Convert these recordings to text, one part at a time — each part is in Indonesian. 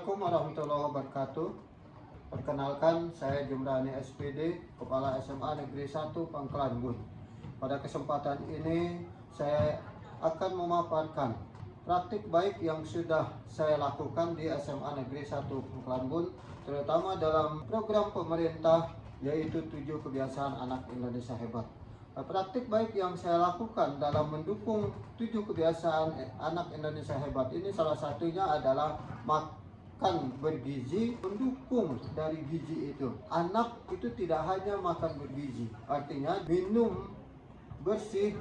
Assalamualaikum warahmatullahi wabarakatuh. Perkenalkan, saya Jumrani SPD, Kepala SMA Negeri 1 Pangkalan Bun. Pada kesempatan ini, saya akan memaparkan praktik baik yang sudah saya lakukan di SMA Negeri 1 Pangkalan Bun, terutama dalam program pemerintah yaitu 7 kebiasaan anak Indonesia hebat. Praktik baik yang saya lakukan dalam mendukung 7 kebiasaan anak Indonesia hebat ini salah satunya adalah makan bergizi, mendukung dari gizi itu. Anak itu tidak hanya makan bergizi, artinya minum bersih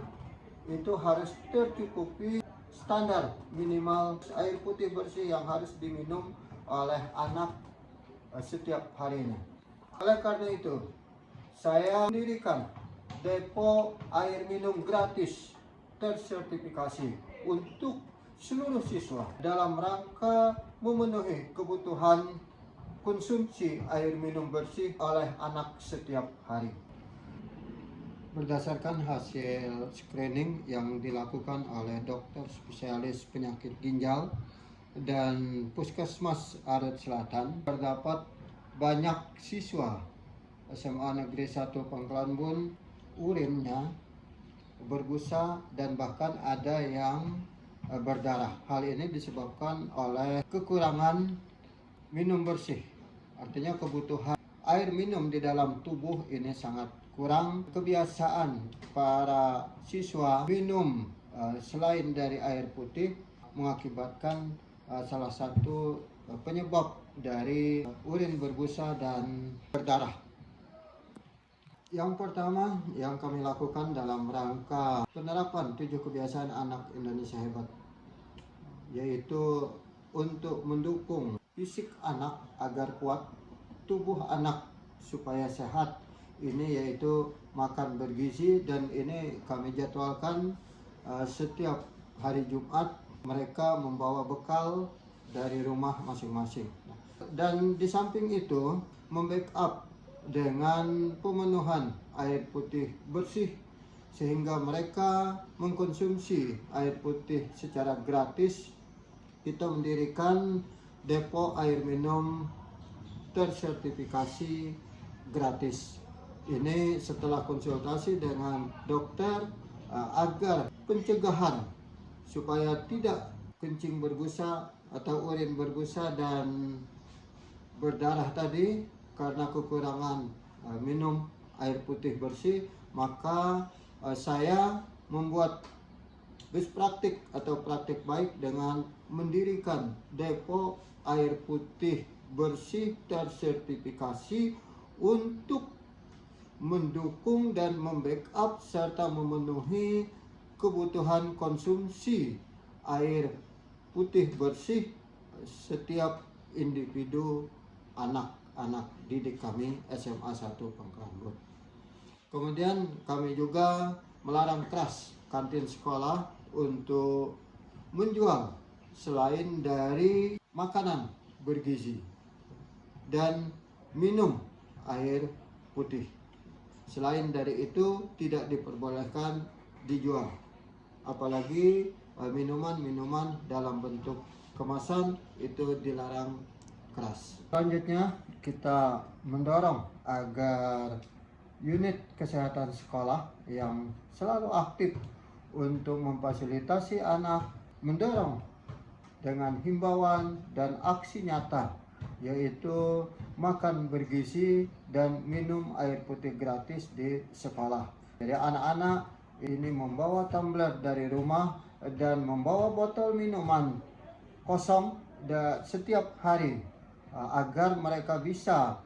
itu harus tercukupi standar minimal air putih bersih yang harus diminum oleh anak setiap harinya. Oleh karena itu, saya mendirikan depo air minum gratis tersertifikasi untuk seluruh siswa dalam rangka memenuhi kebutuhan konsumsi air minum bersih oleh anak setiap hari. Berdasarkan hasil screening yang dilakukan oleh dokter spesialis penyakit ginjal dan Puskesmas Arut Selatan, terdapat banyak siswa SMA Negeri 1 Pangkalan Bun urinnya berbusa dan bahkan ada yang berdarah. Hal ini disebabkan oleh kekurangan minum bersih. Artinya kebutuhan air minum di dalam tubuh ini sangat kurang. Kebiasaan para siswa minum selain dari air putih mengakibatkan salah satu penyebab dari urin berbusa dan berdarah. Yang pertama yang kami lakukan dalam rangka penerapan 7 kebiasaan anak Indonesia hebat, yaitu untuk mendukung fisik anak agar kuat, tubuh anak supaya sehat. Ini yaitu makan bergizi, dan ini kami jadwalkan setiap hari Jumat mereka membawa bekal dari rumah masing-masing. Dan di samping itu membackup dengan pemenuhan air putih bersih sehingga mereka mengkonsumsi air putih secara gratis. Kita mendirikan depo air minum tersertifikasi gratis. Ini setelah konsultasi dengan dokter agar pencegahan supaya tidak kencing berbusa atau urin berbusa dan berdarah tadi karena kekurangan minum air putih bersih, maka saya membuat best praktik atau praktik baik dengan mendirikan depo air putih bersih tersertifikasi untuk mendukung dan membackup serta memenuhi kebutuhan konsumsi air putih bersih setiap individu anak-anak didik kami SMA 1 Pangkalan Bun. Kemudian kami juga melarang keras kantin sekolah untuk menjual selain dari makanan bergizi dan minum air putih. Selain dari itu tidak diperbolehkan dijual, apalagi minuman-minuman dalam bentuk kemasan itu dilarang keras. Selanjutnya kita mendorong agar unit kesehatan sekolah yang selalu aktif untuk memfasilitasi anak mendorong dengan himbauan dan aksi nyata, yaitu makan bergizi dan minum air putih gratis di sekolah. Jadi anak-anak ini membawa tumbler dari rumah dan membawa botol minuman kosong setiap hari agar mereka bisa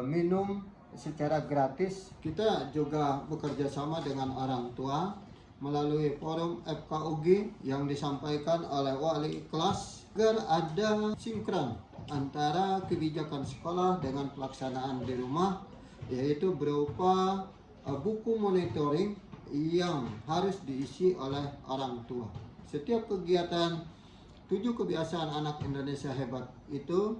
minum secara gratis. Kita juga bekerja sama dengan orang tua melalui forum FKUG yang disampaikan oleh wali kelas agar ada sinkron antara kebijakan sekolah dengan pelaksanaan di rumah, yaitu berupa buku monitoring yang harus diisi oleh orang tua. Setiap kegiatan 7 kebiasaan anak Indonesia hebat itu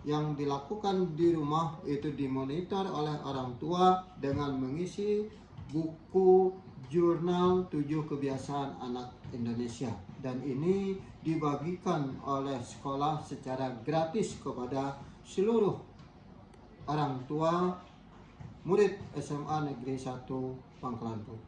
yang dilakukan di rumah itu dimonitor oleh orang tua dengan mengisi buku Jurnal 7 Kebiasaan Anak Indonesia, dan ini dibagikan oleh sekolah secara gratis kepada seluruh orang tua murid SMA Negeri 1 Pangkalan Bun.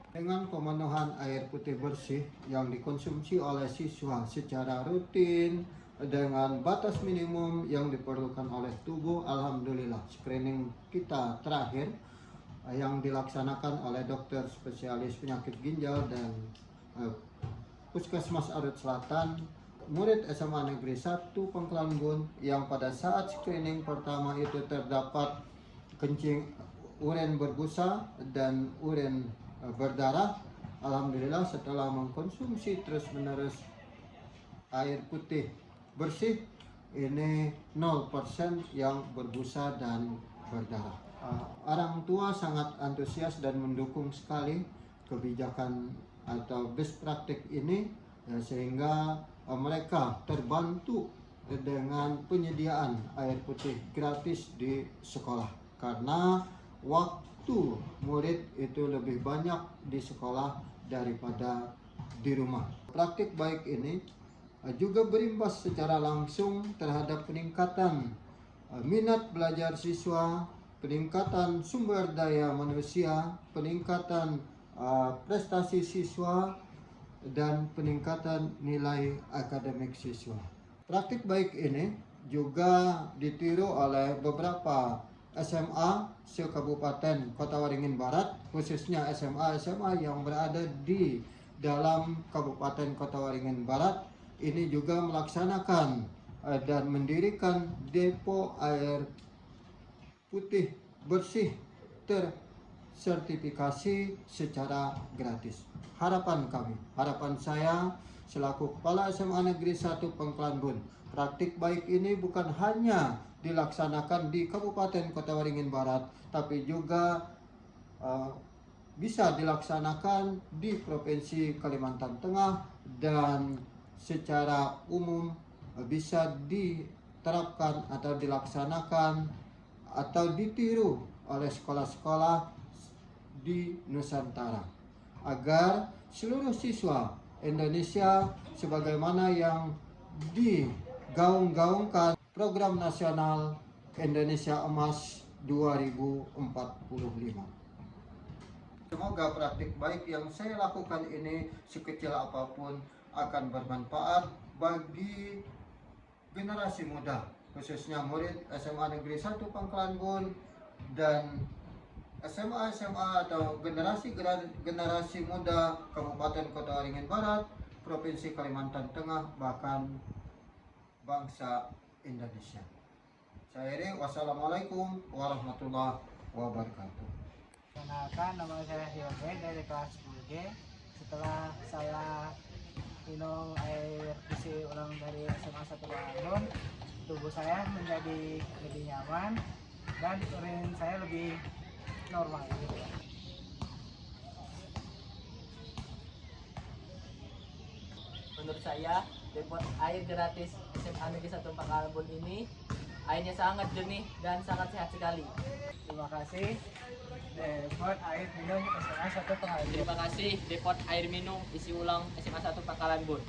Dengan pemenuhan air putih bersih yang dikonsumsi oleh siswa secara rutin dengan batas minimum yang diperlukan oleh tubuh, alhamdulillah screening kita terakhir yang dilaksanakan oleh dokter spesialis penyakit ginjal dan Puskesmas Arut Selatan, murid SMA Negeri 1 Pangkalan Bun yang pada saat screening pertama itu terdapat kencing, urin berbusa dan urin berdarah. Alhamdulillah setelah mengkonsumsi terus-menerus air putih bersih, ini 0% yang berbusa dan berdarah. Orang tua sangat antusias dan mendukung sekali kebijakan atau best praktik ini, sehingga mereka terbantu dengan penyediaan air putih gratis di sekolah, karena waktu murid itu lebih banyak di sekolah daripada di rumah. Praktik baik ini juga berimbas secara langsung terhadap peningkatan minat belajar siswa, peningkatan sumber daya manusia, peningkatan prestasi siswa, dan peningkatan nilai akademik siswa. Praktik baik ini juga ditiru oleh beberapa SMA se-Kabupaten Kota Waringin Barat, khususnya SMA yang berada di dalam Kabupaten Kota Waringin Barat. Ini juga melaksanakan dan mendirikan depo air putih bersih tersertifikasi secara gratis. Harapan saya selaku Kepala SMA Negeri 1 Pangkalan Bun, praktik baik ini bukan hanya dilaksanakan di Kabupaten Kota Waringin Barat, tapi juga bisa dilaksanakan di Provinsi Kalimantan Tengah, dan secara umum bisa diterapkan atau dilaksanakan atau ditiru oleh sekolah-sekolah di Nusantara, agar seluruh siswa Indonesia sebagaimana yang digaung-gaungkan Program Nasional Indonesia Emas 2045. Semoga praktik baik yang saya lakukan ini, sekecil apapun, akan bermanfaat bagi generasi muda, khususnya murid SMA Negeri 1 Pangkalan Bun dan SMA atau generasi muda Kabupaten Kota Waringin Barat, Provinsi Kalimantan Tengah, bahkan bangsa Indonesia. Saya Eri, wassalamualaikum warahmatullahi wabarakatuh. Kenalkan, nama saya Hyoge dari kelas 10G. Setelah saya minum air isi ulang dari SMA 1 Pangkalan, tubuh saya menjadi lebih nyaman dan urin saya lebih normal gitu ya. Menurut saya, depot air gratis SMA Negeri 1 Pangkalan Bun ini airnya sangat jernih dan sangat sehat sekali. Terima kasih depot air minum SMA 1 Pangkalan Bun. Terima kasih depot air minum isi ulang SMA 1 Pangkalan Bun.